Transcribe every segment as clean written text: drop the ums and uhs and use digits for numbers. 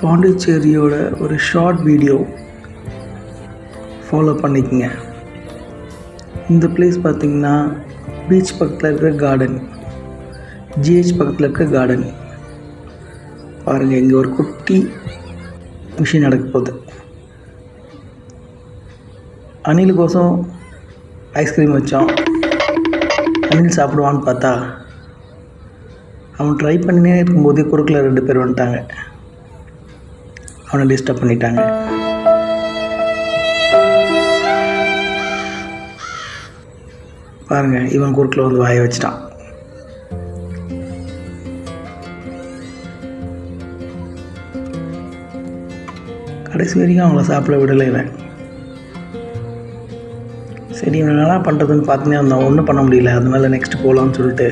பாண்டிச்சேரியோட ஒரு short video follow பண்ணிக்கங்க. இந்த பிளேஸ் பார்த்திங்கன்னா பீச் பக்கத்தில் இருக்கிற கார்டன், ஜிஹெச் பக்கத்தில் இருக்கிற கார்டன். பாருங்கள், இங்கே ஒரு குட்டி விஷயம் நடக்க போகுது. அணிலுக்கோசம் ஐஸ்கிரீம் வச்சோம். அணில் சாப்பிடுவான்னு பார்த்தா அவன் ட்ரை பண்ணினே இருக்கும்போதே குறுக்கில் 2 பேர் வந்துட்டாங்க. அவனை டிஸ்டர்ப் பண்ணிட்டாங்க. பாருங்கள், இவன் குறுக்கில் வந்து வாய வச்சிட்டான். கடைசி வரைக்கும் அவங்கள சாப்பிட விடலை இவன். சரி, இவன் நல்லா பண்ணுறதுன்னு பார்த்துனே வந்தான். ஒன்றும் பண்ண முடியல. அதனால நெக்ஸ்ட்டு போகலான்னு சொல்லிட்டு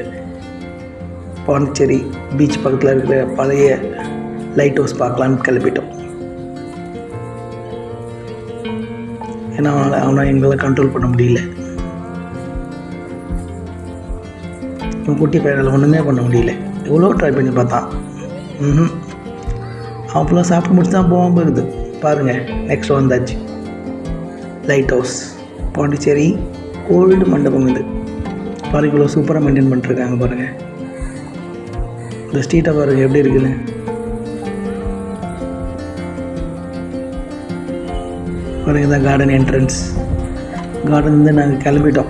பாண்டிச்சேரி பீச் பக்கத்தில் இருக்கிற பழைய லைட் ஹவுஸ் பார்க்கலான்னு கிளப்பிட்டோம். ஏன்னா அவனை எங்களால் கண்ட்ரோல் பண்ண முடியல. இவன் குட்டி பையனால் ஒன்றுமே பண்ண முடியல. எவ்வளோ ட்ரை பண்ணி பார்த்தான். அவன் ஃபுல்லாக சாப்பிட்டு முடிச்சு தான் போகாமல் போகுது. பாருங்கள், நெக்ஸ்ட் வந்தாச்சு. லைட் ஹவுஸ் பாண்டிச்சேரி ஓல்டு மண்டபம். இது பாருங்கள், இவ்வளோ சூப்பராக மெயின்டைன் பண்ணிட்டுருக்காங்க. பாருங்கள், இந்த ஸ்ட்ரீட்டை பாருங்கள் எப்படி இருக்குன்னு. பாருங்கள், இதான் கார்டன் என்ட்ரன்ஸ். கார்டன் வந்து நாங்கள் கிளம்பிட்டு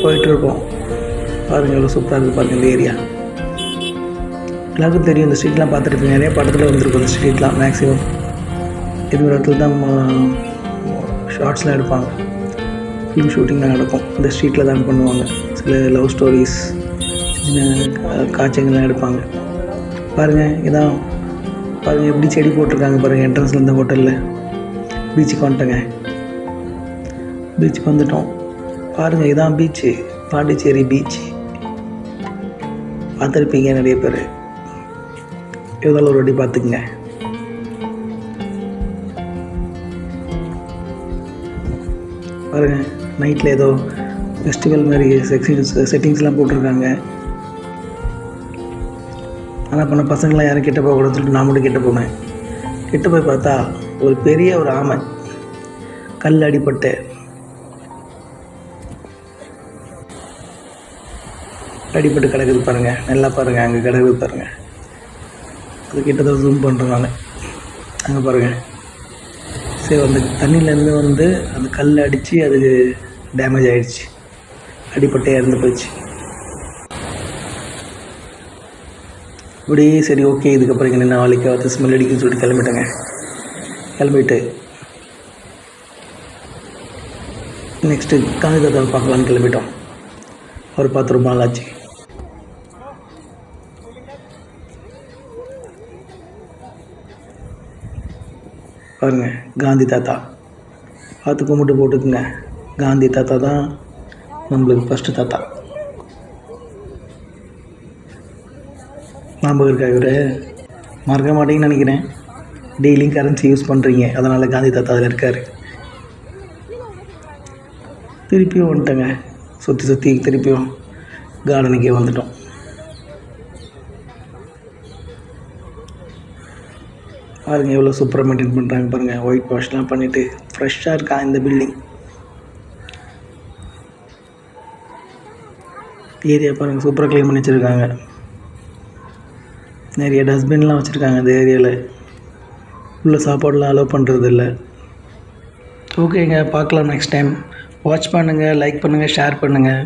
போயிட்டுருக்கோம். பாருங்கள், எவ்வளோ சூப்பராக இருக்குது. பாருங்கள், இந்த ஏரியா எல்லாருக்கும் தெரியும். இந்த ஸ்ட்ரீட்லாம் பார்த்துருப்பீங்க. நிறைய படத்தில் வந்துருக்கும் இந்த ஸ்ட்ரீட்லாம். மேக்ஸிமம் இது ஒரு இடத்துல தான் ஷார்ட்ஸ்லாம் எடுப்பாங்க. ஃபிலிம் ஷூட்டிங்லாம் நடக்கும் இந்த ஸ்ட்ரீட்டில் தான் பண்ணுவாங்க. சில லவ் ஸ்டோரிஸ், சின்ன காட்சிகள்லாம் எடுப்பாங்க. பாருங்கள், இதான் பாருங்கள் எப்படி செடி போட்டிருக்காங்க. பாருங்கள், என்ட்ரன்ஸில் இந்த ஹோட்டலில். பீச்சுக்கு வந்துட்டோங்க. பீச்சுக்கு வந்துட்டோம். பாருங்கள், இதான் பீச்சு, பாண்டிச்சேரி பீச். பார்த்துருப்பீங்க நிறைய பேர். இருந்தாலும் ஒரு வாட்டி பார்த்துக்குங்க. பாருங்கள், நைட்டில் ஏதோ ஃபெஸ்டிவல் மாதிரி செட்டிங்ஸ்லாம் போட்டிருக்காங்க. ஆனால் பண்ண பசங்களாம் யாரும் கிட்ட போகக்கூடாதுன்னு சொல்லிட்டு நான் மட்டும் கிட்ட போனேன். கிட்ட போய் பார்த்தா ஒரு பெரிய ஒரு ஆமை கல் அடிபட்டு கிடக்குது. பாருங்கள், நல்லா பாருங்கள், அங்கே கிடக்குது பாருங்கள். அது கிட்டத்தட்ட ஜூம் பண்ணுறேன் நான். அங்கே பாருங்கள். சரி, அந்த தண்ணியிலேருந்து வந்து அந்த கல் அடித்து அதுக்கு டேமேஜ் ஆகிடுச்சு. அடிப்பட்டே இறந்து போயிடுச்சு. இப்படியே சரி, ஓகே, இதுக்கப்புறம் இங்கே நின்று நாளைக்கு வந்து ஸ்மெல் அடிக்குன்னு சொல்லிட்டு கிளம்பிட்டு நெக்ஸ்ட்டு காந்தி தாத்தாவை பார்க்கலான்னு கிளம்பிட்டோம். அவர் பார்த்து ரொம்ப நாள் ஆச்சு. பாருங்கள், காந்தி தாத்தா பார்த்து கும்பிட்டு போட்டுக்குங்க. காந்தி தாத்தா தான் நம்மளுக்கு ஃபஸ்ட்டு தாத்தா. ஞாபகம் இருக்கா? இவர் மறக்க மாட்டேங்கன்னு நினைக்கிறேன். டெய்லியும் கரன்சி யூஸ் பண்ணுறீங்க, அதனால் காந்தி தாத்தா அதில் இருக்கார். திருப்பியும் வந்துட்டோங்க. சுற்றி திருப்பியும் கார்டனுக்கே வந்துட்டோம். பாருங்கள், எவ்வளோ சூப்பராக மெயின்டைன் பண்ணுறாங்க. பாருங்கள், ஒயிட் வாஷ்லாம் பண்ணிவிட்டு ஃப்ரெஷ்ஷாக இருக்கா இந்த பில்டிங். ஏரியா பாருங்கள், சூப்பராக க்ளீன் பண்ணி வச்சுருக்காங்க. நிறைய டஸ்ட்பின்லாம் வச்சுருக்காங்க இந்த ஏரியாவில். உள்ள சாப்பாடுலாம் அலோவ் பண்ணுறது இல்லை. ஓகேங்க, பார்க்கலாம் நெக்ஸ்ட் டைம். வாட்ச் பண்ணுங்கள், லைக் பண்ணுங்கள், ஷேர் பண்ணுங்கள்.